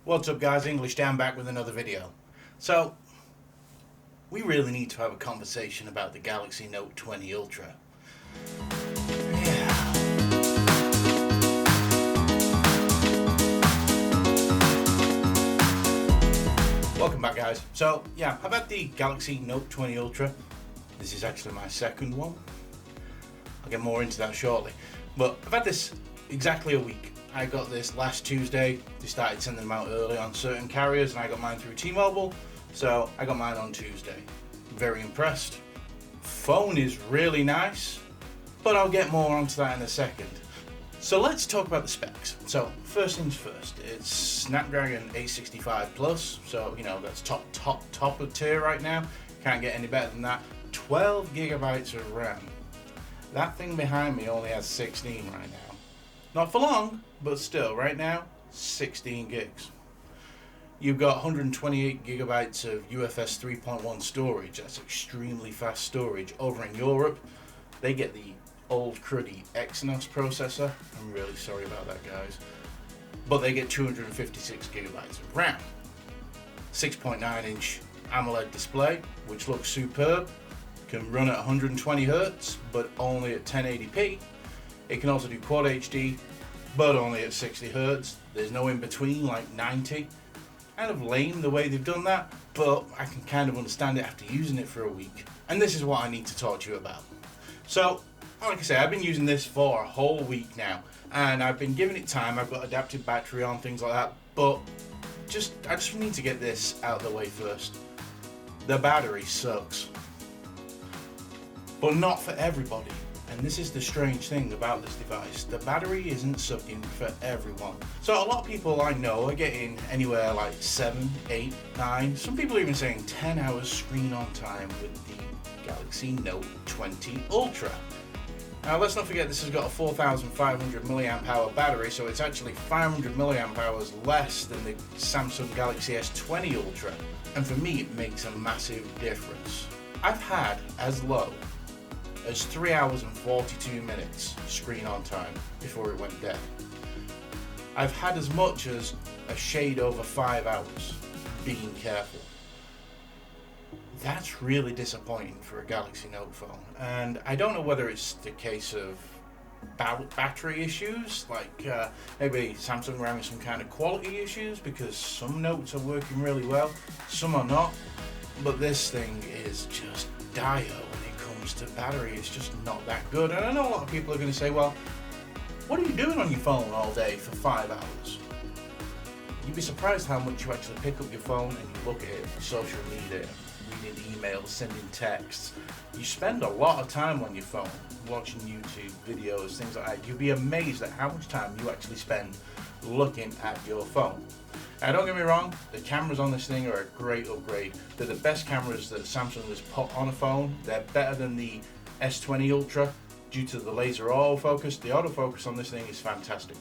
What's up guys, English Dan back with another video. So, we really need to have a conversation about the Galaxy Note 20 Ultra. Yeah. Welcome back guys. So, yeah, I've had the Galaxy Note 20 Ultra. This is actually my second one. I'll get more into that shortly. But I've had this exactly a week. I got this last Tuesday. They started sending them out early on certain carriers and I got mine through T-Mobile. So I got mine on Tuesday. Very impressed. Phone is really nice, but I'll get more onto that in a second. So let's talk about the specs. So first things first, it's Snapdragon 865 Plus. So you know that's top of tier right now. Can't get any better than that. 12 gigabytes of RAM. That thing behind me only has 16 right now. Not for long, but still, right now, 16 gigs. You've got 128 gigabytes of UFS 3.1 storage. That's extremely fast storage. Over in Europe, they get the old cruddy Exynos processor. I'm really sorry about that, guys. But they get 256 gigabytes of RAM. 6.9-inch AMOLED display, which looks superb. Can run at 120 Hz, but only at 1080p. It can also do Quad HD, but only at 60 Hz. There's no in between like 90. Kind of lame the way they've done that, but I can kind of understand it after using it for a week. And this is what I need to talk to you about. So, like I say, I've been using this for a whole week now, and I've been giving it time. I've got adaptive battery on, things like that, but I just need to get this out of the way first. The battery sucks. But not for everybody. And this is the strange thing about this device. The battery isn't sucking for everyone. So a lot of people I know are getting anywhere like 7, 8, 9, some people are even saying 10 hours screen on time with the Galaxy Note 20 Ultra. Now let's not forget this has got a 4,500 milliamp hour battery, so it's actually 500 milliamp hours less than the Samsung Galaxy S20 Ultra. And for me it makes a massive difference. I've had as low as 3 hours and 42 minutes screen on time before it went dead. I've had as much as a shade over 5 hours, being careful. That's really disappointing for a Galaxy Note phone, and I don't know whether it's the case of battery issues, like maybe Samsung are having some kind of quality issues, because some Notes are working really well, some are not, but this thing is just dire when it comes to battery. It's just not that good. And I know a lot of people are going to say, well, what are you doing on your phone all day for 5 hours? You'd be surprised how much you actually pick up your phone and you look at it, social media, reading emails, sending texts. You spend a lot of time on your phone watching YouTube videos, things like that. You'd be amazed at how much time you actually spend looking at your phone. Now don't get me wrong, the cameras on this thing are a great upgrade. They're the best cameras that Samsung has put on a phone. They're better than the S20 Ultra due to the laser autofocus. The autofocus on this thing is fantastic.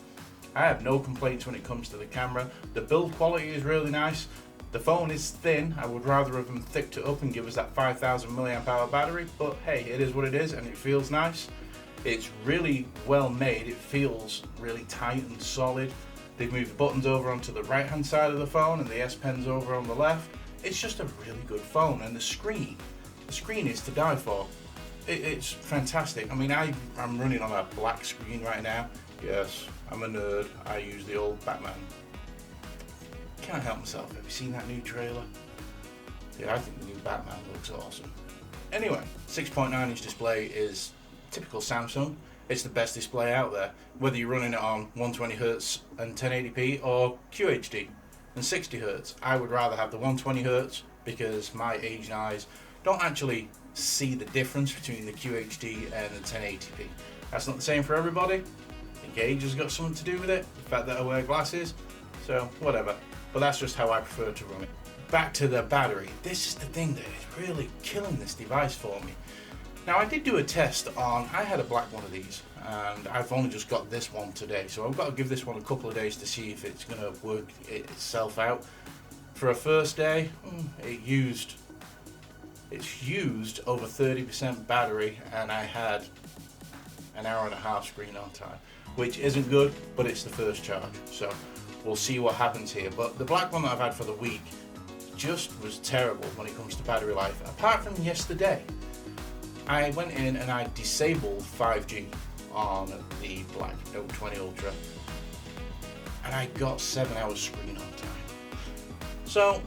I have no complaints when it comes to the camera. The build quality is really nice. The phone is thin. I would rather have them thicked it up and give us that 5,000 milliamp hour battery, but hey, it is what it is and it feels nice. It's really well made. It feels really tight and solid. They've moved the buttons over onto the right hand side of the phone and the S Pen's over on the left. It's just a really good phone, and the screen is to die for. It's fantastic. I mean, I'm running on a black screen right now. Yes, I'm a nerd. I use the old Batman. Can't help myself. Have you seen that new trailer? Yeah, I think the new Batman looks awesome. Anyway, 6.9-inch display is typical Samsung. It's the best display out there, whether you're running it on 120 Hz and 1080p or QHD and 60 Hz. I would rather have the 120 Hz because my aging eyes don't actually see the difference between the QHD and the 1080p. That's not the same for everybody. I think age has got something to do with it, the fact that I wear glasses, so whatever. But that's just how I prefer to run it. Back to the battery. This is the thing that is really killing this device for me. Now I did do a test on, I had a black one of these and I've only just got this one today, so I've got to give this one a couple of days to see if it's going to work itself out. For a first day, it's used over 30% battery and I had an hour and a half screen on time, which isn't good, but it's the first charge. So we'll see what happens here. But the black one that I've had for the week just was terrible when it comes to battery life. Apart from yesterday, I went in and I disabled 5G on the black Note 20 Ultra, and I got 7 hours screen on time. So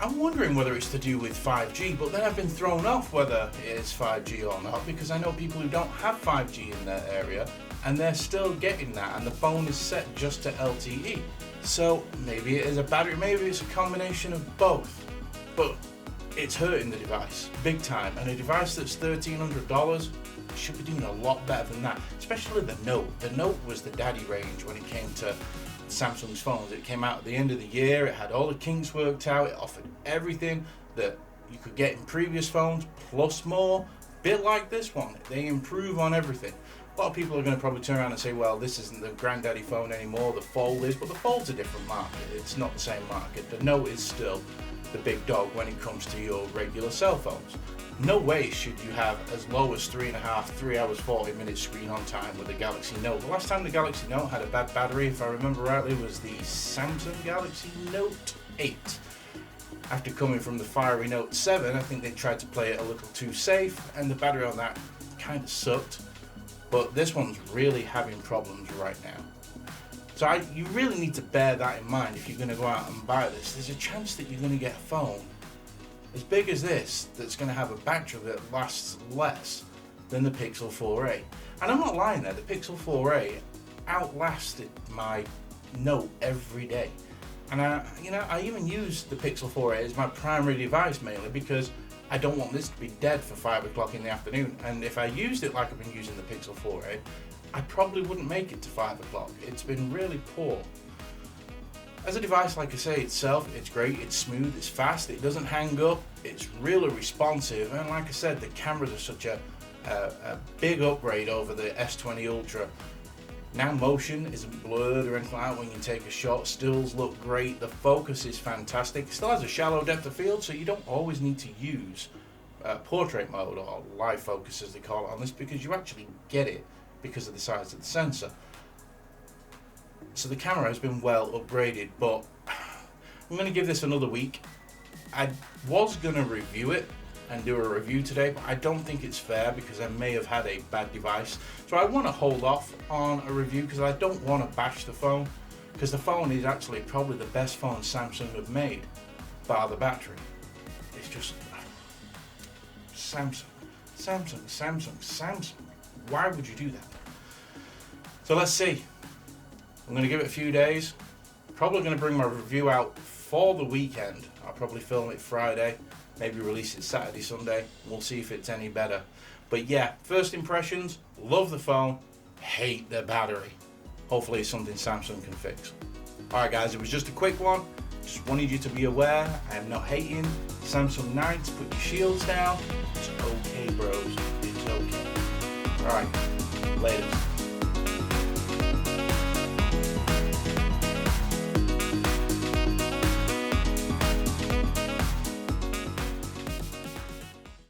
I'm wondering whether it's to do with 5G, but then I've been thrown off whether it is 5G or not, because I know people who don't have 5G in their area and they're still getting that, and the phone is set just to LTE. So maybe it is a battery, maybe it's a combination of both, but it's hurting the device big time. And a device that's $1,300 should be doing a lot better than that, especially the Note. The Note was the daddy range when it came to Samsung's phones. It came out at the end of the year, it had all the kinks worked out, it offered everything that you could get in previous phones plus more. Bit like this one, they improve on everything. A lot of people are going to probably turn around and say, well, this isn't the granddaddy phone anymore, the Fold is, but the Fold's a different market, it's not the same market. The Note is still the big dog when it comes to your regular cell phones. No way should you have as low as 3 hours 40 minutes screen on time with the Galaxy Note. The last time the Galaxy Note had a bad battery, if I remember rightly, was the Samsung Galaxy Note 8. After coming from the fiery Note 7, I think they tried to play it a little too safe, and the battery on that kind of sucked. But this one's really having problems right now. So you really need to bear that in mind if you're going to go out and buy this. There's a chance that you're going to get a phone as big as this that's going to have a battery that lasts less than the Pixel 4a. And I'm not lying there, the Pixel 4a outlasted my Note every day. And I even use the Pixel 4a as my primary device mainly because I don't want this to be dead for 5 o'clock in the afternoon. And if I used it like I've been using the Pixel 4a, I probably wouldn't make it to 5 o'clock. It's been really poor. As a device, like I say, itself, it's great, it's smooth, it's fast, it doesn't hang up, it's really responsive, and like I said, the cameras are such a big upgrade over the S20 Ultra. Now motion isn't blurred or anything like that when you take a shot, stills look great, the focus is fantastic, it still has a shallow depth of field, so you don't always need to use portrait mode or live focus as they call it on this, because you actually get it because of the size of the sensor. So the camera has been well upgraded, but I'm going to give this another week. I was going to review it and do a review today, but I don't think it's fair because I may have had a bad device. So I want to hold off on a review because I don't want to bash the phone, because the phone is actually probably the best phone Samsung have made, bar the battery. It's just Samsung. Why would you do that? So let's see. I'm going to give it a few days. Probably going to bring my review out for the weekend. I'll probably film it Friday, maybe release it Saturday, Sunday. We'll see if it's any better. But yeah, first impressions, love the phone, hate the battery. Hopefully it's something Samsung can fix. Alright guys, it was just a quick one. Just wanted you to be aware, I am not hating. Samsung Knights, put your shields down. It's okay, bros. It's okay. Alright, later.